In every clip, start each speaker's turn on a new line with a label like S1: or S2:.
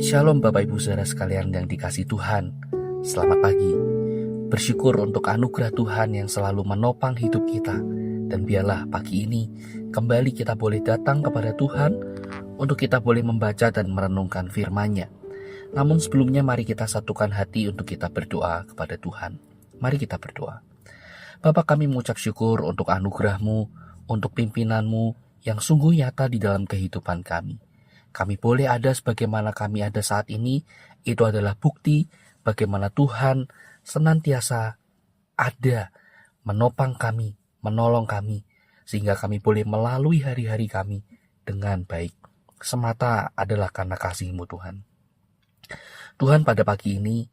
S1: Shalom Bapak Ibu Saudara sekalian yang dikasihi Tuhan. Selamat pagi. Bersyukur untuk anugerah Tuhan yang selalu menopang hidup kita. Dan biarlah pagi ini kembali kita boleh datang kepada Tuhan untuk kita boleh membaca dan merenungkan firman-Nya. Namun sebelumnya mari kita satukan hati untuk kita berdoa kepada Tuhan. Mari kita berdoa. Bapa, kami mengucap syukur untuk anugerah-Mu, untuk pimpinan-Mu yang sungguh nyata di dalam kehidupan kami. Kami boleh ada sebagaimana kami ada saat ini, itu adalah bukti bagaimana Tuhan senantiasa ada menopang kami, menolong kami, sehingga kami boleh melalui hari-hari kami dengan baik. Semata adalah karena kasih-Mu Tuhan. Tuhan, pada pagi ini,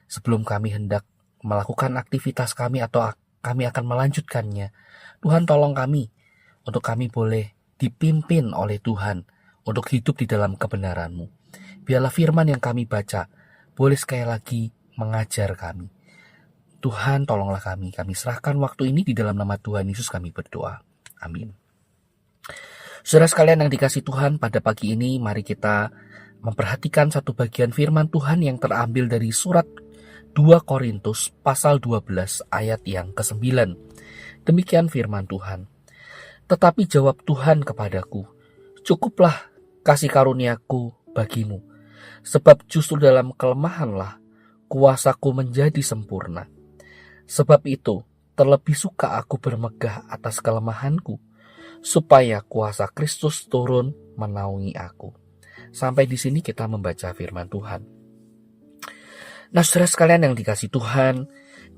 S1: sebelum kami hendak melakukan aktivitas kami atau kami akan melanjutkannya, Tuhan tolong kami untuk kami boleh dipimpin oleh Tuhan untuk hidup di dalam kebenaran-Mu. Biarlah firman yang kami baca boleh sekali lagi mengajar kami. Tuhan, tolonglah kami serahkan waktu ini di dalam nama Tuhan Yesus kami berdoa. Amin. Saudara sekalian yang dikasihi Tuhan, pada pagi ini mari kita memperhatikan satu bagian firman Tuhan yang terambil dari surat 2 Korintus pasal 12 ayat yang ke-9. Demikian firman Tuhan. Tetapi jawab Tuhan kepadaku, cukuplah kasih karuniaku bagimu, sebab justru dalam kelemahanlah kuasaku menjadi sempurna. Sebab itu terlebih suka aku bermegah atas kelemahanku, supaya kuasa Kristus turun menaungi aku. Sampai di sini kita membaca firman Tuhan. Nah, saudara sekalian yang dikasihi Tuhan,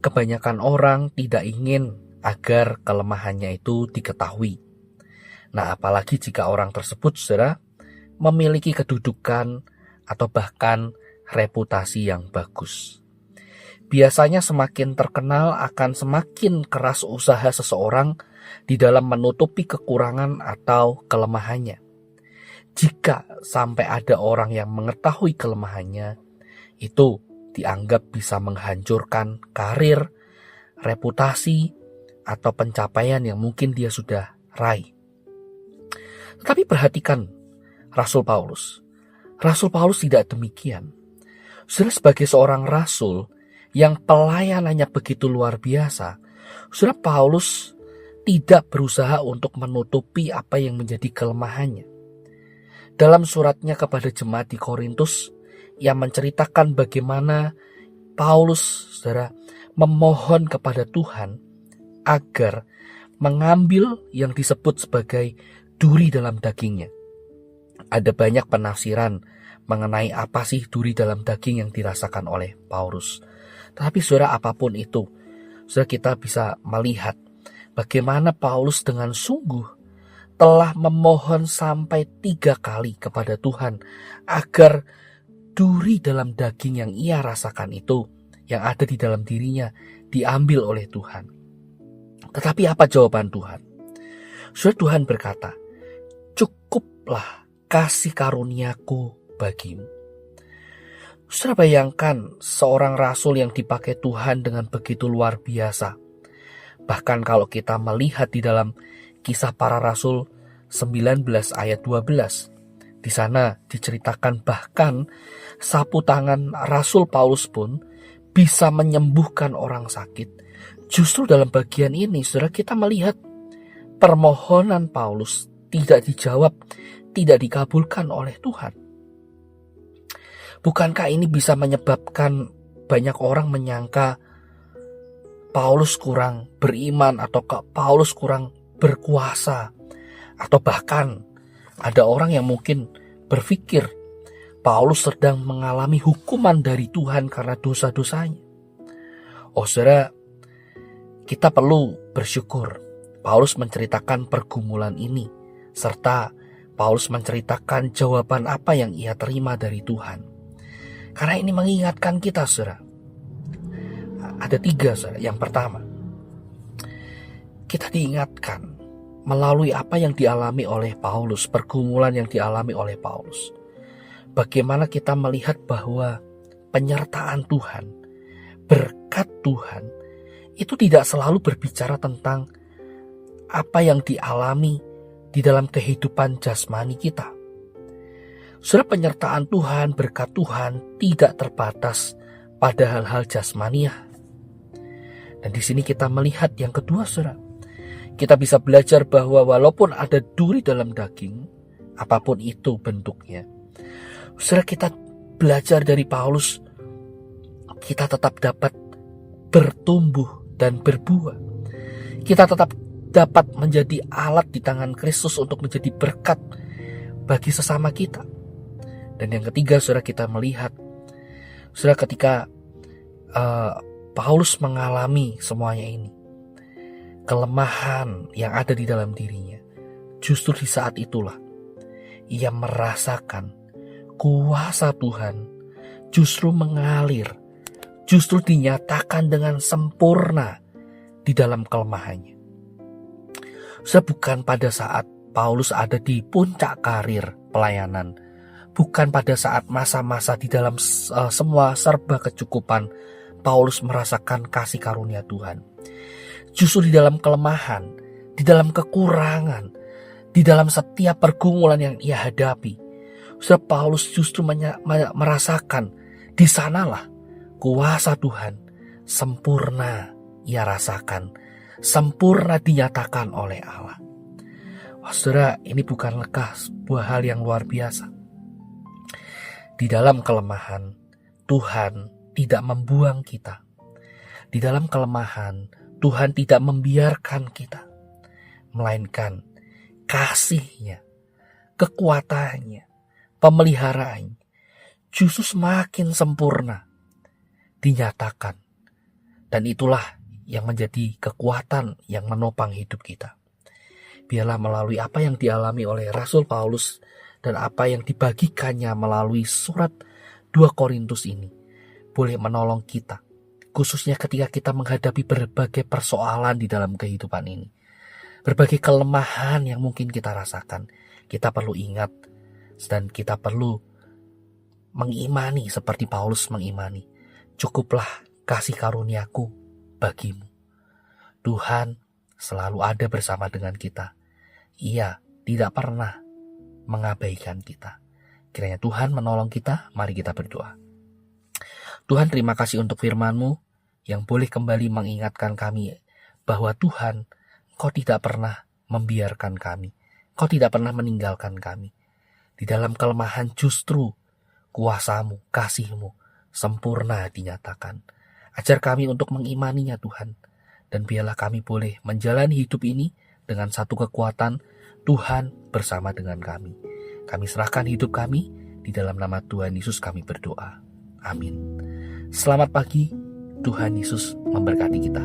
S1: kebanyakan orang tidak ingin agar kelemahannya itu diketahui. Nah, apalagi jika orang tersebut, saudara, memiliki kedudukan atau bahkan reputasi yang bagus. Biasanya semakin terkenal akan semakin keras usaha seseorang di dalam menutupi kekurangan atau kelemahannya. Jika sampai ada orang yang mengetahui kelemahannya, itu dianggap bisa menghancurkan karir, reputasi, atau pencapaian yang mungkin dia sudah raih. Tetapi perhatikan Rasul Paulus. Rasul Paulus tidak demikian. Saudara, sebagai seorang rasul yang pelayanannya begitu luar biasa, saudara, Paulus tidak berusaha untuk menutupi apa yang menjadi kelemahannya. Dalam suratnya kepada jemaat di Korintus, ia menceritakan bagaimana Paulus, saudara, memohon kepada Tuhan agar mengambil yang disebut sebagai duri dalam dagingnya. Ada banyak penafsiran mengenai apa sih duri dalam daging yang dirasakan oleh Paulus. Tetapi saudara, apapun itu, saudara, kita bisa melihat bagaimana Paulus dengan sungguh telah memohon sampai 3 kali kepada Tuhan agar duri dalam daging yang ia rasakan itu, yang ada di dalam dirinya, diambil oleh Tuhan. Tetapi apa jawaban Tuhan? Saudara, Tuhan berkata, cukuplah kasih karuniaku bagimu. Saudara, bayangkan seorang rasul yang dipakai Tuhan dengan begitu luar biasa. Bahkan kalau kita melihat di dalam Kisah Para Rasul 19 ayat 12, di sana diceritakan bahkan sapu tangan Rasul Paulus pun bisa menyembuhkan orang sakit. Justru dalam bagian ini, saudara, kita melihat permohonan Paulus tidak dijawab, tidak dikabulkan oleh Tuhan. Bukankah ini bisa menyebabkan banyak orang menyangka Paulus kurang beriman atau Paulus kurang berkuasa, atau bahkan ada orang yang mungkin berpikir Paulus sedang mengalami hukuman dari Tuhan karena dosa-dosanya. Oh saudara, kita perlu bersyukur Paulus menceritakan pergumulan ini, serta Paulus menceritakan jawaban apa yang ia terima dari Tuhan. Karena ini mengingatkan kita, saudara. Ada 3, saudara. Yang pertama, kita diingatkan melalui apa yang dialami oleh Paulus, pergumulan yang dialami oleh Paulus. Bagaimana kita melihat bahwa penyertaan Tuhan, berkat Tuhan, itu tidak selalu berbicara tentang apa yang dialami di dalam kehidupan jasmani kita. Saudara, penyertaan Tuhan, berkat Tuhan tidak terbatas pada hal-hal jasmaniah. Dan di sini kita melihat yang kedua, saudara. Kita bisa belajar bahwa walaupun ada duri dalam daging, apapun itu bentuknya, saudara, kita belajar dari Paulus, kita tetap dapat bertumbuh dan berbuah. Kita tetap dapat menjadi alat di tangan Kristus untuk menjadi berkat bagi sesama kita. Dan yang ketiga, saudara, kita melihat, saudara, ketika Paulus mengalami semuanya ini, kelemahan yang ada di dalam dirinya, justru di saat itulah ia merasakan kuasa Tuhan justru mengalir, justru dinyatakan dengan sempurna di dalam kelemahannya. Bukan pada saat Paulus ada di puncak karir pelayanan, bukan pada saat masa-masa di dalam semua serba kecukupan Paulus merasakan kasih karunia Tuhan. Justru di dalam kelemahan, di dalam kekurangan, di dalam setiap pergumulan yang ia hadapi, Paulus justru merasakan di sanalah kuasa Tuhan sempurna ia rasakan, sempurna dinyatakan oleh Allah. Saudara, ini bukanlah sebuah hal yang luar biasa. Di dalam kelemahan, Tuhan tidak membuang kita. Di dalam kelemahan, Tuhan tidak membiarkan kita, melainkan kasih-Nya, kekuatannya, pemeliharaannya justru semakin sempurna dinyatakan. Dan itulah yang menjadi kekuatan yang menopang hidup kita. Biarlah melalui apa yang dialami oleh Rasul Paulus dan apa yang dibagikannya melalui surat 2 Korintus ini boleh menolong kita, khususnya ketika kita menghadapi berbagai persoalan di dalam kehidupan ini. Berbagai kelemahan yang mungkin kita rasakan. Kita perlu ingat dan kita perlu mengimani seperti Paulus mengimani. Cukuplah kasih karuniaku bagimu. Tuhan selalu ada bersama dengan kita. Ia tidak pernah mengabaikan kita. Kiranya Tuhan menolong kita. Mari kita berdoa. Tuhan, terima kasih untuk firman-Mu yang boleh kembali mengingatkan kami bahwa Tuhan, Engkau tidak pernah membiarkan kami. Engkau tidak pernah meninggalkan kami. Di dalam kelemahan justru kuasa-Mu, kasih-Mu sempurna dinyatakan. Ajar kami untuk mengimaninya, Tuhan. Dan biarlah kami boleh menjalani hidup ini dengan satu kekuatan, Tuhan bersama dengan kami. Kami serahkan hidup kami, di dalam nama Tuhan Yesus kami berdoa. Amin. Selamat pagi, Tuhan Yesus memberkati kita.